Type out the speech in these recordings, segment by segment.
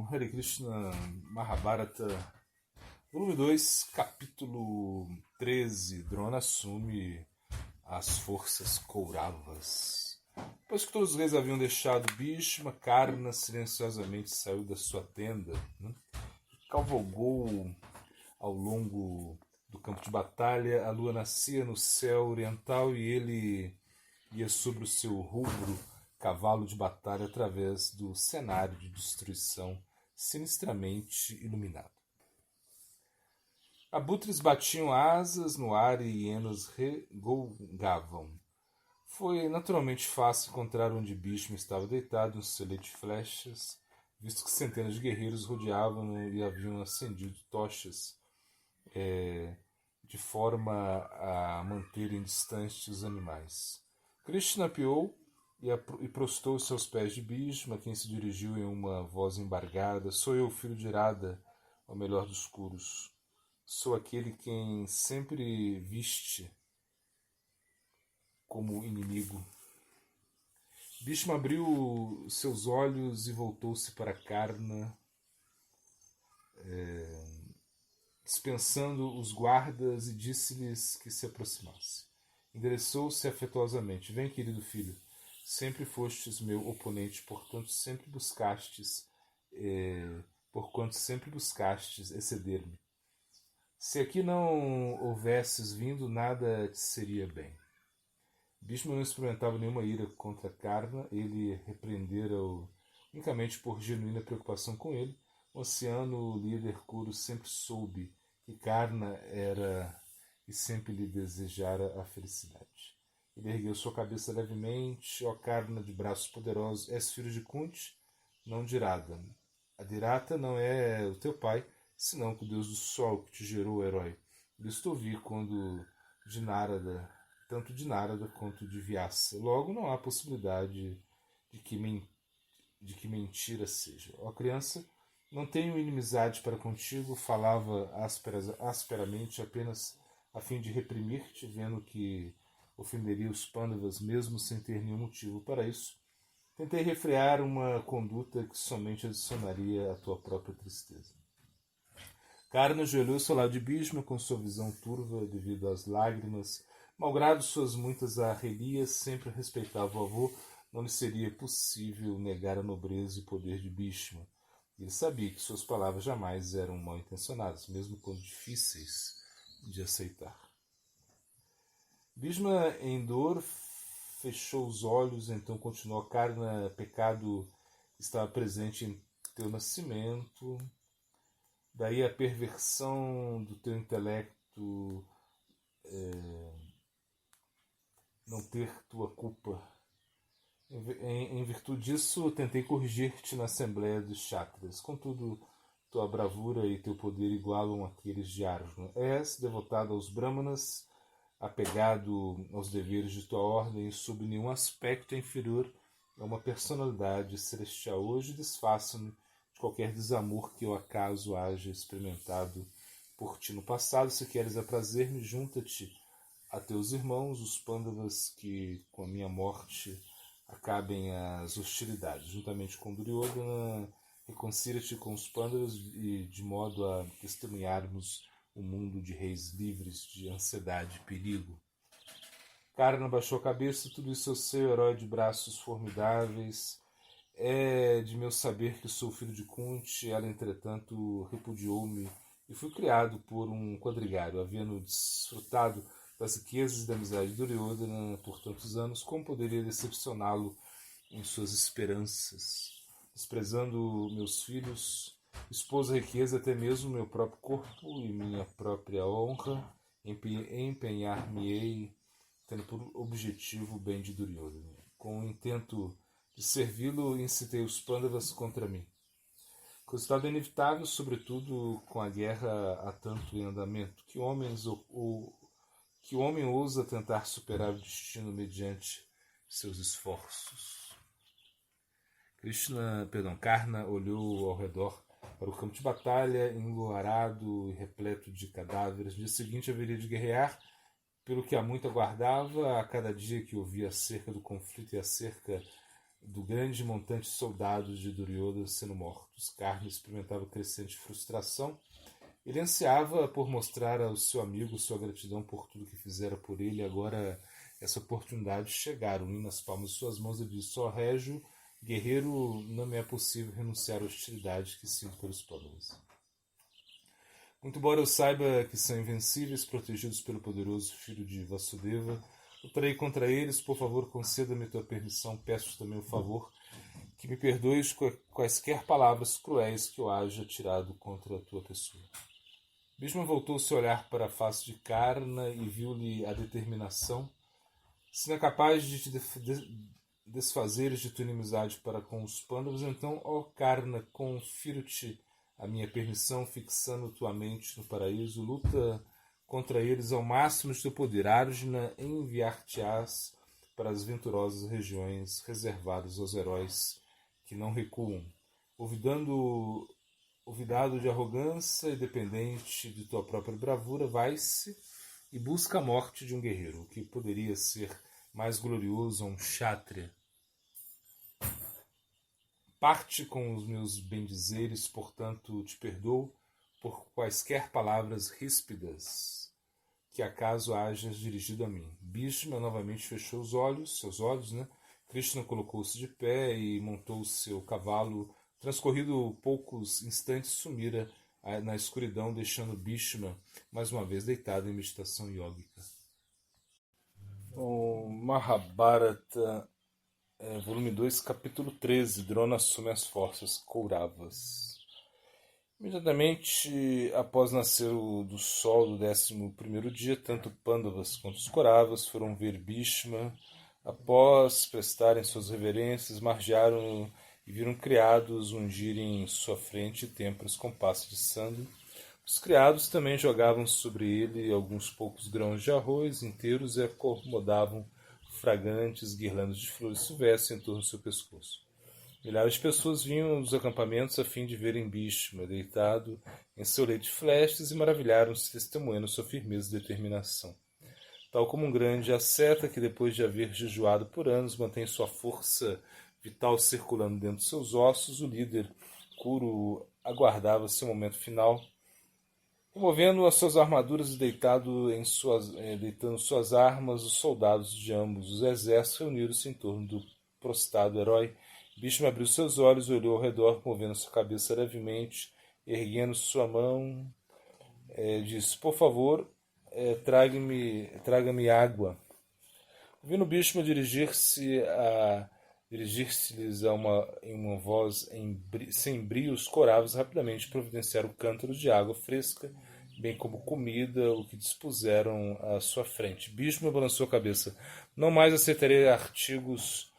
Hare Krishna Mahabharata, volume 2, capítulo 13. Drona assume as forças Kauravas. Depois que todos os reis haviam deixado Bhishma, Karna silenciosamente saiu da sua tenda, cavalgou ao longo do campo de batalha. A lua nascia no céu oriental e ele ia sobre o seu rubro cavalo de batalha através do cenário de destruição sinistramente iluminado. Abutres batiam asas no ar e hienas regogavam. Foi naturalmente fácil encontrar onde Bhishma estava deitado, um celete de flechas, visto que centenas de guerreiros rodeavam e haviam acendido tochas de forma a manterem distantes os animais. Krishna apeou e prostou os seus pés de Bhishma, quem se dirigiu em uma voz embargada: "Sou eu, filho de Irada, o melhor dos curos. Sou aquele quem sempre viste como inimigo." Bhishma abriu seus olhos e voltou-se para Karna, dispensando os guardas, e disse-lhes que se aproximasse. Endereçou-se afetuosamente: "Vem, querido filho. Sempre fostes meu oponente, porquanto sempre buscastes exceder-me. Se aqui não houvesses vindo, nada te seria bem." Bhishma não experimentava nenhuma ira contra Karna. Ele repreendera-o unicamente por genuína preocupação com ele. O anciano líder Kuru sempre soube que Karna era e sempre lhe desejara a felicidade. Ele ergueu sua cabeça levemente: "Ó Karna de braços poderosos, és filho de Kunti, não de Irada. Adirata não é o teu pai, senão que o deus do sol que te gerou, herói. Isto ouvi quando de Narada, tanto de Narada quanto de Vyasa. Logo não há possibilidade de que mentira seja. Ó criança, não tenho inimizade para contigo." Falava asperamente apenas a fim de reprimir-te, vendo que ofenderia os Pandavas mesmo sem ter nenhum motivo para isso. Tentei refrear uma conduta que somente adicionaria a tua própria tristeza. Karna ajoelhou-se ao lado de Bhishma com sua visão turva devido às lágrimas. Malgrado suas muitas arrelias, sempre respeitava o avô. Não lhe seria possível negar a nobreza e poder de Bhishma. Ele sabia que suas palavras jamais eram mal intencionadas, mesmo quando difíceis de aceitar. Bhishma, em dor, fechou os olhos, então continuou: "Karna, pecado estava presente em teu nascimento, daí a perversão do teu intelecto não ter tua culpa. Em virtude disso, tentei corrigir-te na Assembleia dos Kshatras. Contudo, tua bravura e teu poder igualam aqueles de Arjuna. És devotado aos Brahmanas, apegado aos deveres de tua ordem, e sob nenhum aspecto é inferior a uma personalidade celestial. Hoje desfaço-me de qualquer desamor que eu acaso haja experimentado por ti no passado. Se queres aprazer-me, junta-te a teus irmãos, os Pandavas, que com a minha morte acabem as hostilidades. Juntamente com Duryodhana, reconcilia-te com os Pandavas, e de modo a testemunharmos um mundo de reis livres de ansiedade e perigo." Karna baixou a cabeça. "Tudo isso eu sei, herói de braços formidáveis. É de meu saber que sou filho de Kunti. Ela, entretanto, repudiou-me e fui criado por um quadrigário. Havendo desfrutado das riquezas e da amizade de Duryodhana por tantos anos, como poderia decepcioná-lo em suas esperanças? Desprezando meus filhos, expôs a riqueza, até mesmo meu próprio corpo e minha própria honra, empenhar-me-ei, tendo por objetivo o bem de Duryodhana. Com o intento de servi-lo, incitei os Pandavas contra mim. Resultado inevitável, sobretudo com a guerra há tanto em andamento. Que homem ousa tentar superar o destino mediante seus esforços?" Karna olhou ao redor para o campo de batalha, enluarado e repleto de cadáveres. No dia seguinte haveria de guerrear, pelo que há muito aguardava. A cada dia que ouvia acerca do conflito e acerca do grande montante de soldados de Duryodhana sendo mortos. Karna experimentava crescente frustração. Ele ansiava por mostrar ao seu amigo sua gratidão por tudo que fizera por ele. Agora essa oportunidade chegara. Unindo nas palmas de suas mãos, ele disse: ó Régio, guerreiro, não me é possível renunciar à hostilidade que sinto pelos Pandavas. Muito embora eu saiba que são invencíveis, protegidos pelo poderoso filho de Vasudeva, lutarei contra eles. Por favor, conceda-me tua permissão. Peço também o favor que me perdoes quaisquer palavras cruéis que eu haja tirado contra a tua pessoa. Bhishma voltou seu olhar para a face de Karna e viu-lhe a determinação. Se não é capaz de te desfazeres de tua inimizade para com os Pandavas, então, ó Karna, confiro-te a minha permissão, fixando tua mente no paraíso. Luta contra eles ao máximo de teu poder. Arjuna, enviar-te-ás para as venturosas regiões reservadas aos heróis que não recuam. Olvidado de arrogância e dependente de tua própria bravura, vai-se e busca a morte de um guerreiro, o que poderia ser mais glorioso a um kshatriya. Parte com os meus bendizeres, portanto te perdoo por quaisquer palavras ríspidas que acaso hajas dirigido a mim. Bhishma novamente fechou seus olhos, Krishna colocou-se de pé e montou seu cavalo. Transcorrido poucos instantes, sumira na escuridão, deixando Bhishma mais uma vez deitado em meditação yógica. O Mahabharata, volume 2, capítulo 13. Drona assume as forças Kauravas. Imediatamente após nascer do sol do 11º dia, tanto Pandavas quanto os Kauravas foram ver Bhishma. Após prestarem suas reverências, margearam e viram criados ungirem em sua frente têmporas com pasta de sândalo. Os criados também jogavam sobre ele alguns poucos grãos de arroz inteiros e acomodavam fragantes guirlandas de flores silvestres em torno do seu pescoço. Milhares de pessoas vinham dos acampamentos a fim de verem Bhishma deitado em seu leito de flechas e maravilharam-se testemunhando sua firmeza e determinação. Tal como um grande asceta que, depois de haver jejuado por anos, mantém sua força vital circulando dentro de seus ossos, o líder Kuru aguardava seu momento final, removendo as suas armaduras e deitando suas armas. Os soldados de ambos os exércitos reuniram-se em torno do prostrado herói. Bhishma abriu seus olhos e olhou ao redor, movendo sua cabeça levemente, erguendo sua mão, disse: por favor, traga-me água. Ouvindo Bhishma dirigir-se-lhes em uma voz sem brio, os Kauravas rapidamente providenciaram cântaros de água fresca, bem como comida, o que dispuseram à sua frente. Bhishma balançou a cabeça. Não mais aceitarei artigos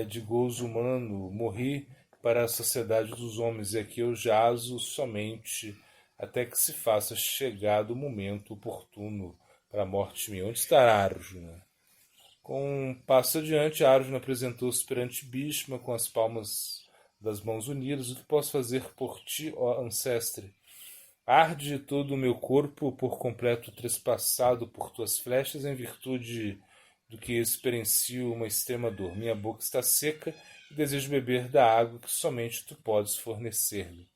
de gozo humano. Morri para a sociedade dos homens, e aqui eu jazo somente até que se faça chegado o momento oportuno para a morte minha. Onde estará Arjuna? Com um passo adiante, Arjuna apresentou-se perante Bhishma com as palmas das mãos unidas. O que posso fazer por ti, ó ancestre? Arde todo o meu corpo por completo trespassado por tuas flechas, em virtude do que experiencio uma extrema dor. Minha boca está seca e desejo beber da água que somente tu podes fornecer-me.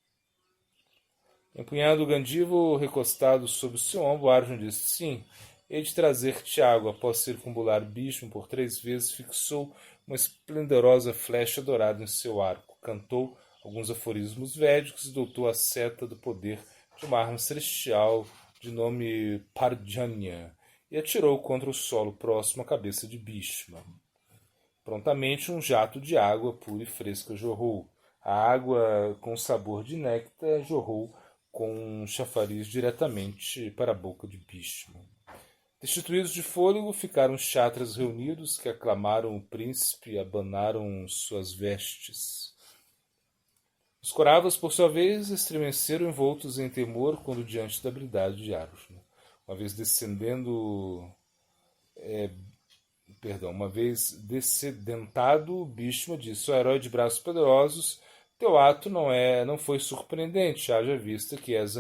Empunhando o gandivo recostado sobre o seu ombro, Arjuna disse: sim, hei de trazer-te água. Após circunambular Bhishma por 3 vezes, fixou uma esplendorosa flecha dourada em seu arco, cantou alguns aforismos védicos e doutou a seta do poder de uma arma celestial de nome Parjanya e atirou contra o solo próximo à cabeça de Bhishma. Prontamente um jato de água pura e fresca jorrou. A água com sabor de néctar jorrou com um chafariz diretamente para a boca de Bhishma. Destituídos de fôlego, ficaram os kshatras reunidos, que aclamaram o príncipe e abanaram suas vestes. Os Kauravas, por sua vez, estremeceram envoltos em temor quando diante da habilidade de Arjuna. Uma vez descedentado, Bhishma disse: ó herói de braços poderosos, teu ato não foi surpreendente, haja vista que és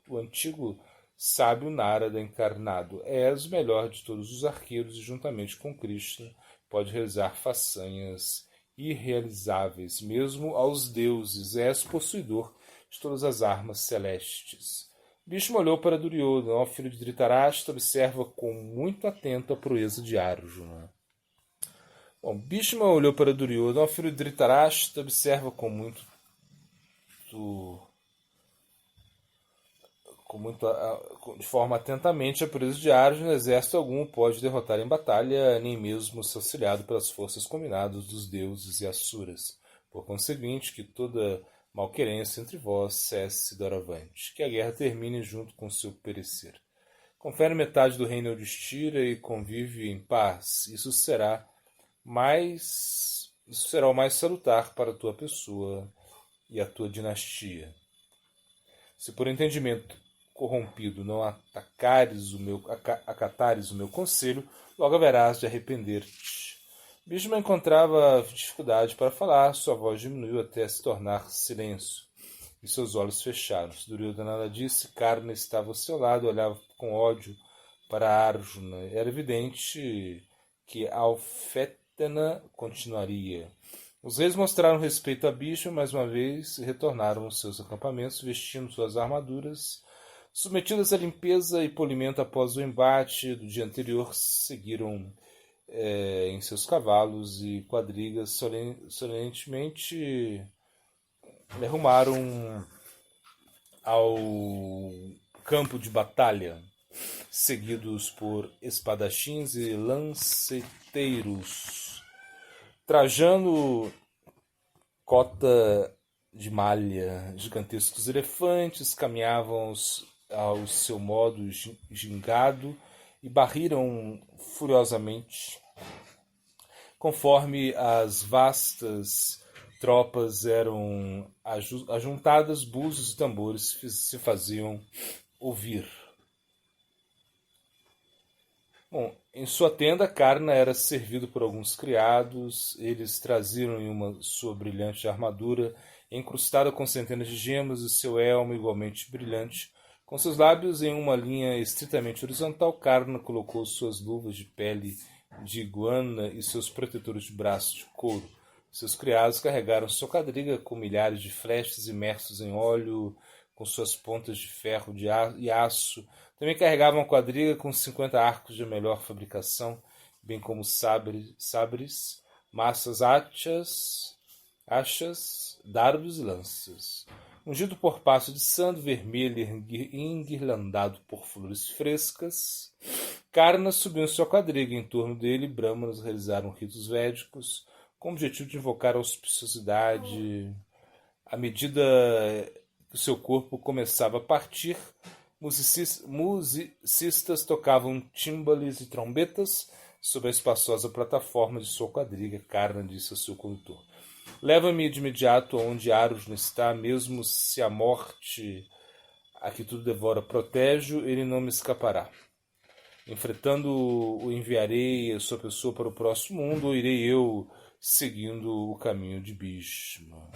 o antigo sábio Narada encarnado. És o melhor de todos os arqueiros e, juntamente com Krishna, pode realizar façanhas irrealizáveis, mesmo aos deuses. És possuidor de todas as armas celestes. Bhishma olhou para Duryodhana. Ó filho de Dhritarashtra, observa com muito atento a proeza de Arjuna. Bom, Bhishma olhou para Duryodhana. Ó filho de Dhritarashtra, observa de forma atentamente a proeza de Arjuna. Exército algum pode derrotar em batalha, nem mesmo se auxiliado pelas forças combinadas dos deuses e asuras. Por conseguinte, que toda malquerência entre vós cesse doravante, que a guerra termine junto com seu perecer. Confere metade do reino ao Yudhishthira e convive em paz. Isso será o mais salutar para a tua pessoa e a tua dinastia. Se por entendimento corrompido não acatares o meu conselho, logo haverás de arrepender-te. Bhishma encontrava dificuldade para falar, sua voz diminuiu até se tornar silêncio, e seus olhos fecharam. Duryodhana nada disse. Karna estava ao seu lado, olhava com ódio para Arjuna. Era evidente que Alfétana continuaria. Os reis mostraram respeito a Bhishma, mais uma vez retornaram aos seus acampamentos, vestindo suas armaduras. Submetidas à limpeza e polimento após o embate do dia anterior, seguiram em seus cavalos e quadrigas solenemente rumaram ao campo de batalha, seguidos por espadachins e lanceteiros. Trajando cota de malha, gigantescos elefantes caminhavam ao seu modo gingado e barriram furiosamente, conforme as vastas tropas eram ajuntadas, búzios e tambores se faziam ouvir. Bom, em sua tenda, Karna era servido por alguns criados. Eles traziam em uma sua brilhante armadura, encrustada com centenas de gemas, e seu elmo igualmente brilhante. Com seus lábios em uma linha estritamente horizontal, Karna colocou suas luvas de pele de iguana e seus protetores de braço de couro. Seus criados carregaram sua quadriga com milhares de flechas imersos em óleo, com suas pontas de ferro e aço. Também carregavam a quadriga com 50 arcos de melhor fabricação, bem como sabres, massas, achas, dardos e lanças. Ungido por passo de santo vermelho e enguirlandado por flores frescas, Karna subiu em sua quadriga. Em torno dele, brahmanas realizaram ritos védicos com o objetivo de invocar a auspiciosidade. À medida que seu corpo começava a partir, musicistas tocavam timbales e trombetas sobre a espaçosa plataforma de sua quadriga. Karna disse ao seu condutor: leva-me de imediato aonde Arjuna está, mesmo se a morte, a que tudo devora, protege, ele não me escapará. Enfrentando-o, enviarei a sua pessoa para o próximo mundo, ou irei eu seguindo o caminho de Bhishma.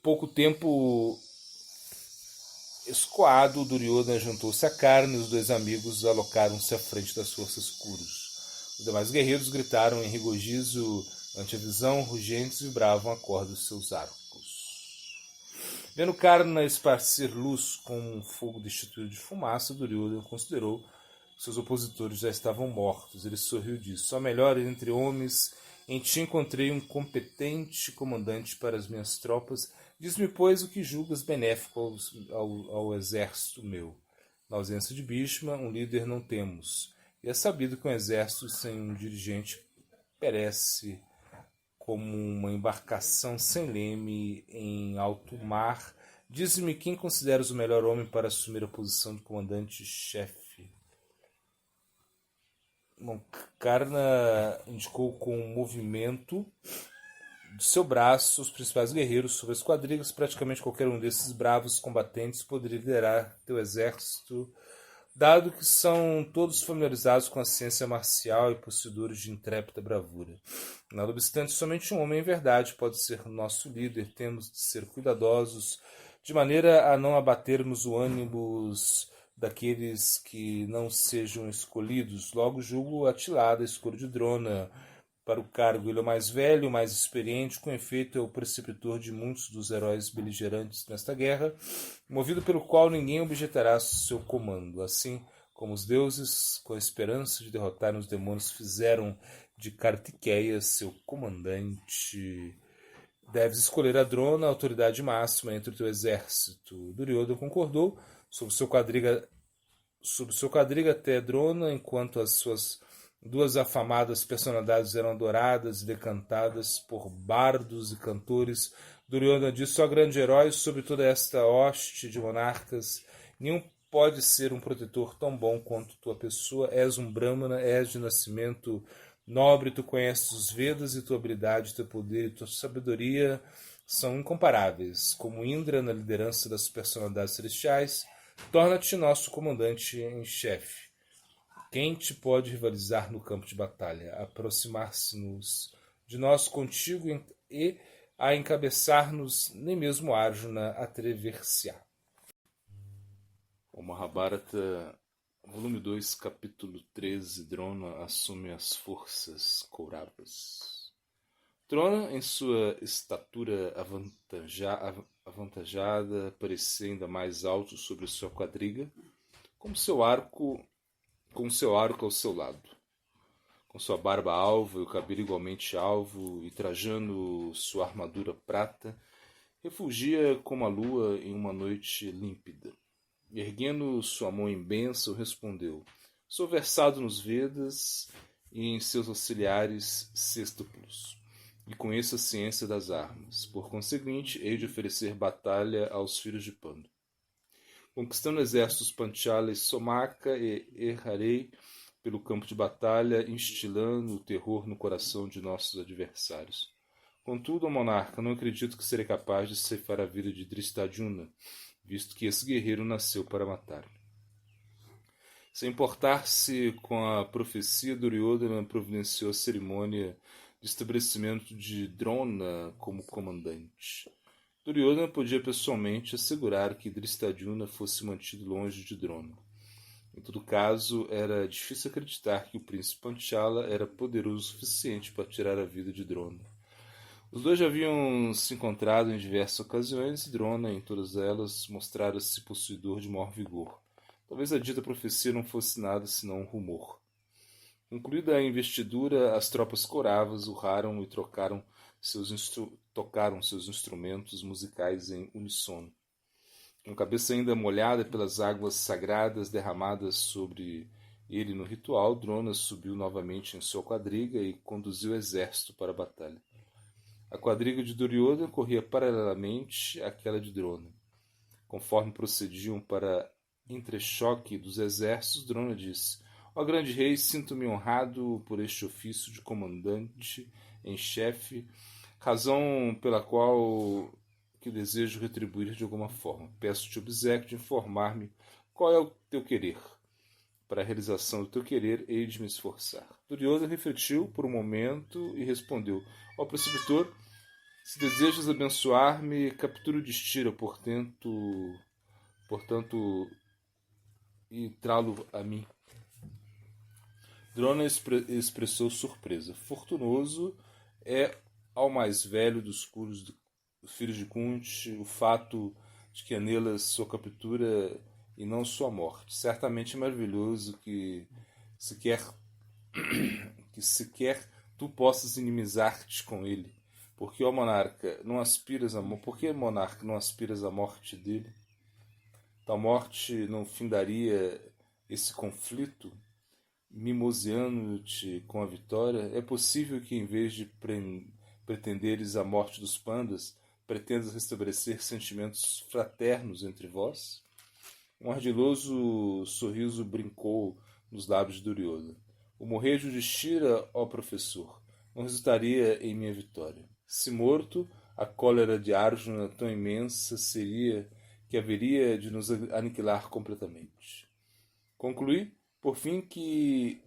Pouco tempo escoado, Duryodhana juntou-se a Karna e os dois amigos alocaram-se à frente das forças Kurus. Os demais guerreiros gritaram em regozijo ante a visão, rugentes vibravam a corda dos seus arcos. Vendo Karna esparcer luz com um fogo destituído de fumaça, Duryodhana considerou que seus opositores já estavam mortos. Ele sorriu e disse: só melhor entre homens, em ti encontrei um competente comandante para as minhas tropas. Diz-me, pois, o que julgas benéfico ao exército meu. Na ausência de Bhishma, um líder não temos, e é sabido que um exército sem um dirigente perece como uma embarcação sem leme em alto mar. Diz-me quem consideras o melhor homem para assumir a posição de comandante-chefe. Karna indicou com um movimento de seu braço os principais guerreiros sobre as quadrigas. Praticamente qualquer um desses bravos combatentes poderia liderar teu exército, dado que são todos familiarizados com a ciência marcial e possuidores de intrépida bravura. Nada obstante, somente um homem em verdade pode ser nosso líder. Temos de ser cuidadosos, de maneira a não abatermos o ânimo daqueles que não sejam escolhidos. Logo julgo atilada a escolha de Drona para o cargo. Ele é o mais velho, o mais experiente, com efeito é o preceptor de muitos dos heróis beligerantes nesta guerra, movido pelo qual ninguém objetará seu comando. Assim como os deuses, com a esperança de derrotarem os demônios, fizeram de Kartikeya seu comandante. Deves escolher a Drona, a autoridade máxima entre o teu exército. Duryodhana concordou. Sob seu quadriga até Drona, enquanto as suas duas afamadas personalidades eram adoradas e decantadas por bardos e cantores, Duryodhana disse: ó grande herói, sobre toda esta hoste de monarcas, nenhum pode ser um protetor tão bom quanto tua pessoa. És um Brahmana, és de nascimento nobre, tu conheces os Vedas e tua habilidade, teu poder e tua sabedoria são incomparáveis. Como Indra na liderança das personalidades celestiais, torna-te nosso comandante em chefe. Quem te pode rivalizar no campo de batalha? Aproximar-se-nos de nós contigo e a encabeçar-nos, nem mesmo Arjuna atrever-se-á. O Mahabharata, volume 2, capítulo 13, Drona assume as forças Kauravas. Drona, em sua estatura avantajada, parecia ainda mais alto sobre sua quadriga, com seu arco ao seu lado, com sua barba alva e o cabelo igualmente alvo, e trajando sua armadura prata, refulgia como a lua em uma noite límpida. Erguendo sua mão em bênção, respondeu: sou versado nos Vedas e em seus auxiliares sextuplos, e conheço a ciência das armas. Por conseguinte, hei de oferecer batalha aos filhos de Pandu. Conquistando exércitos Panchala e Somaka, e errarei pelo campo de batalha, instilando o terror no coração de nossos adversários. Contudo, ó monarca, não acredito que serei capaz de ceifar a vida de Drishtadyumna, visto que esse guerreiro nasceu para matar. Sem importar-se com a profecia, Duryodhana providenciou a cerimônia de estabelecimento de Drona como comandante. Duryodhana podia pessoalmente assegurar que Drishtadyumna fosse mantido longe de Drona. Em todo caso, era difícil acreditar que o príncipe Panchala era poderoso o suficiente para tirar a vida de Drona. Os dois já haviam se encontrado em diversas ocasiões e Drona, em todas elas, mostrara-se possuidor de maior vigor. Talvez a dita profecia não fosse nada senão um rumor. Concluída a investidura, as tropas Kauravas urraram e tocaram seus instrumentos musicais em uníssono. Com a cabeça ainda molhada pelas águas sagradas derramadas sobre ele no ritual, Drona subiu novamente em sua quadriga e conduziu o exército para a batalha. A quadriga de Duryodhana corria paralelamente àquela de Drona. Conforme procediam para entrechoque dos exércitos, Drona disse: ó grande rei, sinto-me honrado por este ofício de comandante em chefe, razão pela qual que desejo retribuir de alguma forma. Peço-te obséquio de informar-me qual é o teu querer. Para a realização do teu querer, hei de me esforçar. Duryodhana refletiu por um momento e respondeu: ó preceptor, se desejas abençoar-me, captura o Yudhishthira, portanto, e trá-lo a mim. Drona expressou surpresa. Fortunoso é ao mais velho dos filhos de Kunti o fato de que anela sua captura e não sua morte. Certamente é maravilhoso que sequer tu possas inimizar-te com ele. Por que, monarca, não aspiras à morte dele? Tal morte não findaria esse conflito, mimoseando-te com a vitória? É possível que, em vez de pretenderes a morte dos pandas, pretendas restabelecer sentimentos fraternos entre vós? Um ardiloso sorriso brincou nos lábios de Duryodhana. O morrer de Yudhishthira, ó professor, não resultaria em minha vitória. Se morto, a cólera de Arjuna tão imensa seria que haveria de nos aniquilar completamente. Concluí, por fim, que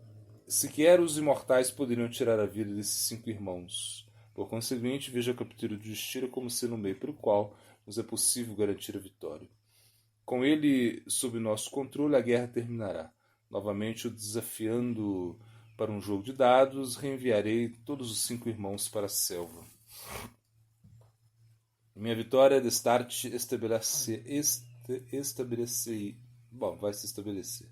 sequer os imortais poderiam tirar a vida desses 5 irmãos. Por conseguinte, vejo a captura de Yudhishthira como sendo um meio pelo qual nos é possível garantir a vitória. Com ele sob nosso controle, a guerra terminará. Novamente o desafiando para um jogo de dados, reenviarei todos os 5 irmãos para a selva. Minha vitória é Destarte vai se estabelecer.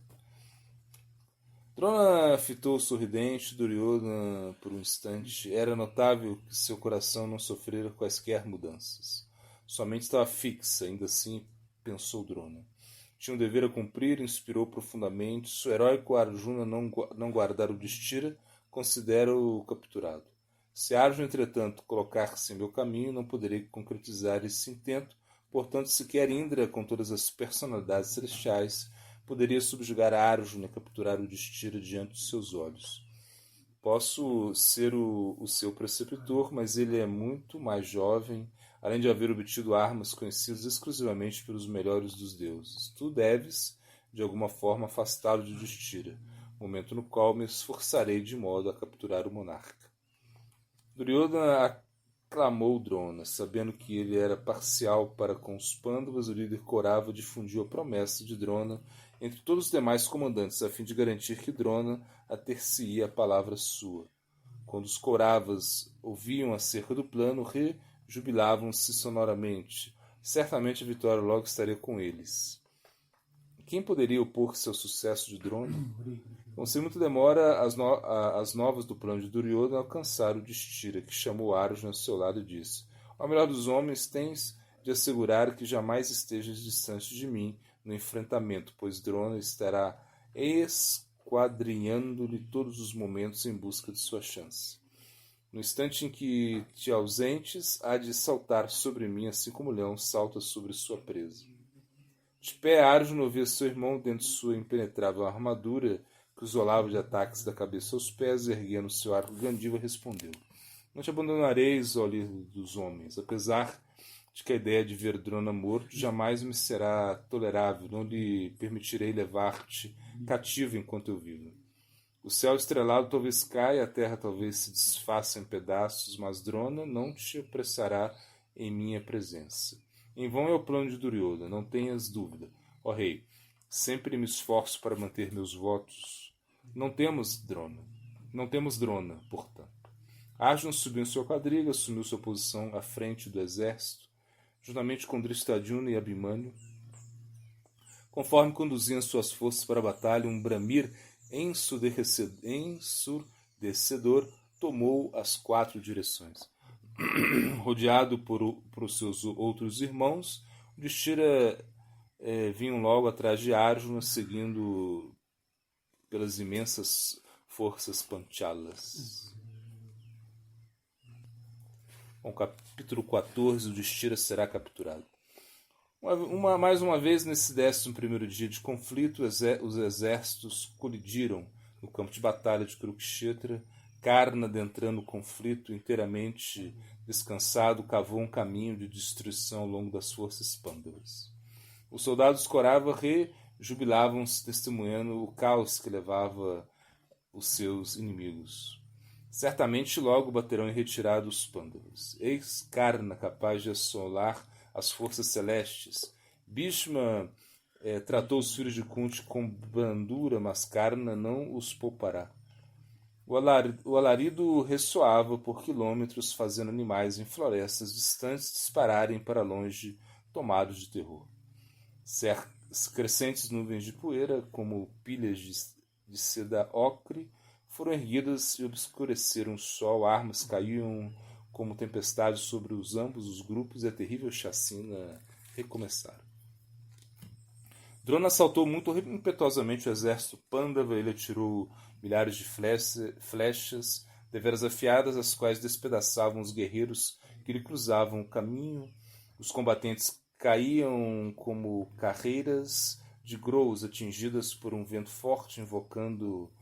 Drona fitou sorridente Duryodhana por um instante. Era notável que seu coração não sofrera quaisquer mudanças. Sua mente estava fixa, ainda assim, pensou Drona. Tinha um dever a cumprir, inspirou profundamente. Se o heróico Arjuna não guardar o Destira, considero-o capturado. Se Arjuna, entretanto, colocar-se em meu caminho, não poderei concretizar esse intento. Portanto, sequer Indra, com todas as personalidades celestiais, poderia subjugar a Arjuna e capturar o Destira diante dos seus olhos. Posso ser o seu preceptor, mas ele é muito mais jovem, além de haver obtido armas conhecidas exclusivamente pelos melhores dos deuses. Tu deves, de alguma forma, afastá-lo de Destira, momento no qual me esforçarei de modo a capturar o monarca. Duryodhana aclamou Drona, sabendo que ele era parcial para com os Pândavas. O líder Corava difundiu a promessa de Drona entre todos os demais comandantes, a fim de garantir que Drona ater-se-ia a palavra sua. Quando os Kauravas ouviam acerca do plano, rejubilavam-se sonoramente. Certamente a vitória logo estaria com eles. Quem poderia opor-se ao sucesso de Drona? Não sem muita demora, as novas do plano de Duryodhana alcançaram o Destira, que chamou Arjuna ao seu lado e disse: Ao melhor dos homens, tens de assegurar que jamais estejas distante de mim no enfrentamento, pois Drona estará esquadrinhando-lhe todos os momentos em busca de sua chance. No instante em que te ausentes, há de saltar sobre mim, assim como o leão salta sobre sua presa. De pé, Arjuna ouvia seu irmão dentro de sua impenetrável armadura, que o isolava de ataques da cabeça aos pés, erguendo seu arco Gandiva, respondeu: Não te abandonareis, ó líder dos homens, apesar de que a ideia de ver Drona morto jamais me será tolerável. Não lhe permitirei levar-te cativo enquanto eu vivo. O céu estrelado talvez caia, a terra talvez se desfaça em pedaços, mas Drona não te apressará em minha presença. Em vão é o plano de Duryodhana, não tenhas dúvida. Ó rei, sempre me esforço para manter meus votos. Não temos Drona, portanto. Arjuna subiu em sua quadriga, assumiu sua posição à frente do exército, juntamente com Drishtadyumna e Abhimanyu. Conforme conduziam suas forças para a batalha, um bramir ensurdecedor tomou as 4 direções. Rodeado por seus outros irmãos, Yudhishthira vinham logo atrás de Arjuna, seguindo pelas imensas forças Panchalas. Bom, capítulo 14, o Yudhishthira será capturado. Mais uma vez, nesse 11º dia de conflito, os exércitos colidiram no campo de batalha de Kurukshetra. Karna, adentrando o conflito inteiramente descansado, cavou um caminho de destruição ao longo das forças Pandavas. Os soldados Kaurava rejubilavam-se, testemunhando o caos que levava os seus inimigos. Certamente logo baterão em retirada os Pandavas. Eis Karna, capaz de assolar as forças celestes. Bhishma tratou os filhos de Kunti com brandura, mas Karna não os poupará. O alarido ressoava por quilômetros, fazendo animais em florestas distantes dispararem para longe, tomados de terror. Crescentes nuvens de poeira, como pilhas de seda ocre, foram erguidas e obscureceram o sol. Armas caíam como tempestades sobre ambos os grupos, e a terrível chacina recomeçaram. Drona assaltou muito impetuosamente o exército Pandava. Ele atirou milhares de flechas deveras afiadas, as quais despedaçavam os guerreiros que lhe cruzavam o caminho. Os combatentes caíam como carreiras de grãos atingidas por um vento forte, invocando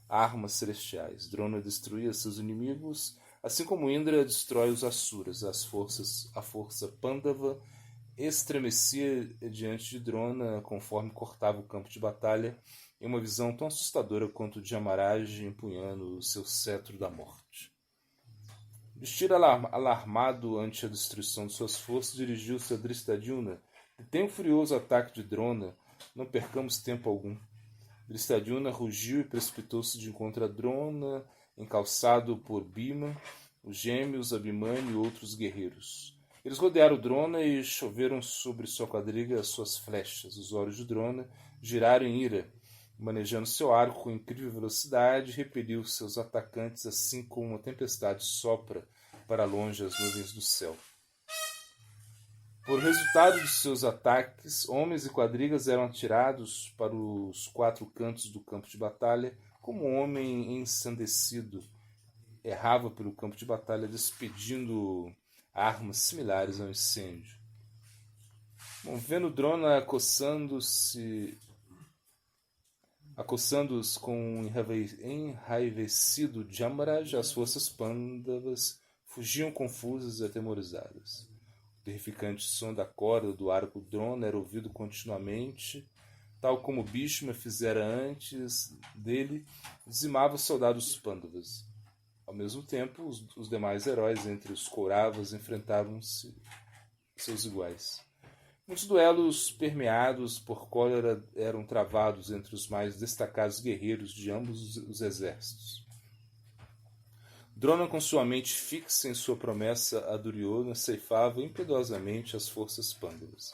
armas celestiais. Drona destruía seus inimigos, assim como Indra destrói os Asuras. A força Pandava estremecia diante de Drona conforme cortava o campo de batalha, em uma visão tão assustadora quanto de Yamaraj empunhando o seu cetro da morte. Yudhishthira, alarmado ante a destruição de suas forças, dirigiu-se a Drishtadyumna. Tem um furioso ataque de Drona, não percamos tempo algum. Dristadhyumna rugiu e precipitou-se de encontro a Drona, encalçado por Bhima, os gêmeos, Abhimanyu e outros guerreiros. Eles rodearam Drona e choveram sobre sua quadriga as suas flechas. Os olhos de Drona giraram em ira. Manejando seu arco com incrível velocidade, repeliu seus atacantes assim como uma tempestade sopra para longe as nuvens do céu. Por resultado de seus ataques, homens e quadrigas eram atirados para os 4 cantos do campo de batalha, como um homem ensandecido errava pelo campo de batalha, despedindo armas similares ao incêndio. Bom, vendo Drona acossando-os com um enraivecido Jamraj, as forças Pandavas fugiam confusas e atemorizadas. O terrificante som da corda do arco Drona era ouvido continuamente, tal como Bhishma fizera antes dele, dizimava os soldados Pandavas. Ao mesmo tempo, os demais heróis entre os Kauravas enfrentavam-se seus iguais. Muitos duelos permeados por cólera eram travados entre os mais destacados guerreiros de ambos os exércitos. Drona, com sua mente fixa em sua promessa a Duryodhana, ceifava impiedosamente as forças Pandavas.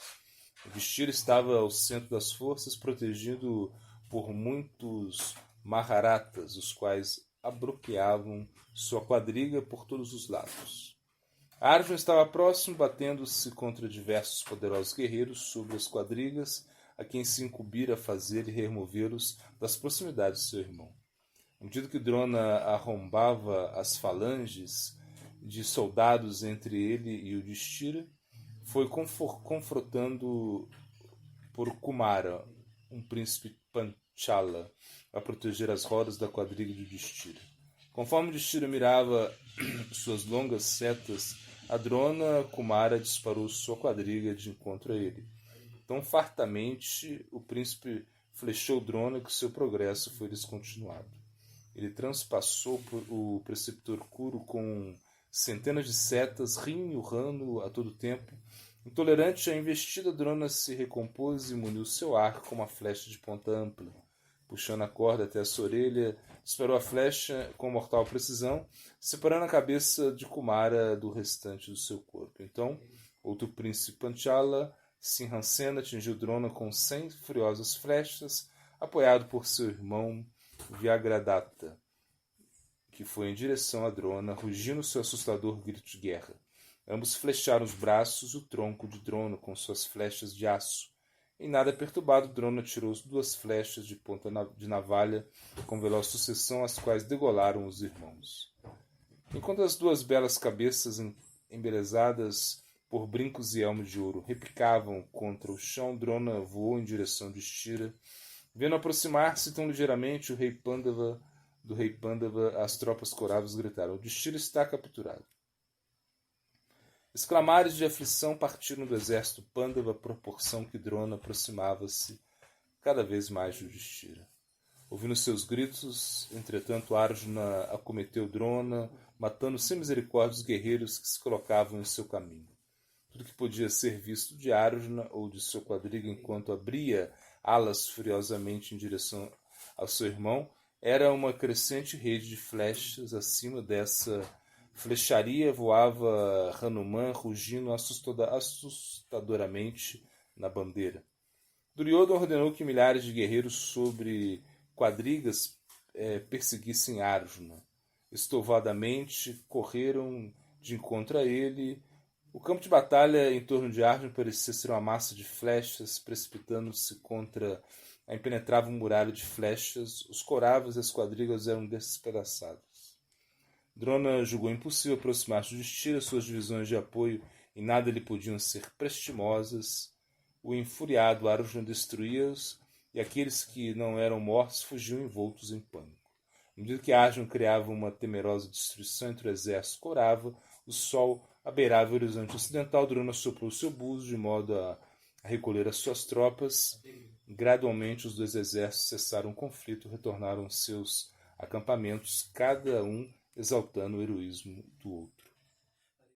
Yudhishthira estava ao centro das forças, protegido por muitos Maharatas, os quais abroqueavam sua quadriga por todos os lados. Arjuna estava próximo, batendo-se contra diversos poderosos guerreiros sobre as quadrigas, a quem se incumbira fazer e removê-los das proximidades de seu irmão. À medida que Drona arrombava as falanges de soldados entre ele e o Yudhishthira, foi confrontando por Kumara, um príncipe Panchala, a proteger as rodas da quadriga de Yudhishthira. Conforme Yudhishthira mirava suas longas setas a Drona, Kumara disparou sua quadriga de encontro a ele. Tão fartamente o príncipe flechou Drona que seu progresso foi descontinuado. Ele transpassou o preceptor Kuru com centenas de setas, rindo e urrando a todo tempo. Intolerante à investida, Drona se recompôs e muniu seu arco com uma flecha de ponta ampla. Puxando a corda até a sua orelha, disparou a flecha com mortal precisão, separando a cabeça de Kumara do restante do seu corpo. Então, outro príncipe Panchala, Sinhansena, atingiu Drona com 100 furiosas flechas, apoiado por seu irmão Vyagradata, que foi em direção a Drona, rugindo seu assustador grito de guerra. Ambos flecharam os braços e o tronco de Drona com suas flechas de aço. Em nada perturbado, Drona tirou 2 flechas de ponta de navalha com veloz sucessão, as quais degolaram os irmãos. Enquanto as 2 belas cabeças embelezadas por brincos e elmos de ouro repicavam contra o chão, Drona voou em direção de Yudhishthira. Vendo aproximar-se tão ligeiramente do rei Pandava, as tropas Kauravas gritaram: Yudhishthira está capturado. Exclamares de aflição partiram do exército Pandava à proporção que Drona aproximava-se cada vez mais de Yudhishthira. Ouvindo seus gritos, entretanto, Arjuna acometeu Drona, matando sem misericórdia os guerreiros que se colocavam em seu caminho. Tudo que podia ser visto de Arjuna ou de sua quadriga enquanto abria alas furiosamente em direção ao seu irmão era uma crescente rede de flechas. Acima dessa flecharia voava Hanuman, rugindo assustadoramente na bandeira. Duryodhana ordenou que milhares de guerreiros sobre quadrigas perseguissem Arjuna. Estovadamente correram de encontro a ele. O campo de batalha em torno de Arjuna parecia ser uma massa de flechas, precipitando-se contra a impenetrável muralha de flechas. Os Kauravas e as quadrigas eram despedaçados. Drona julgou impossível aproximar-se de Yudhishthira, suas divisões de apoio em nada lhe podiam ser prestimosas. O enfuriado Arjuna destruía-os, e aqueles que não eram mortos fugiam envoltos em pânico. À medida que Arjuna criava uma temerosa destruição entre o exército Kaurava, o sol abeirava o horizonte ocidental. Drona soprou seu buzo de modo a recolher as suas tropas. Gradualmente os 2 exércitos cessaram o conflito e retornaram aos seus acampamentos, cada um exaltando o heroísmo do outro.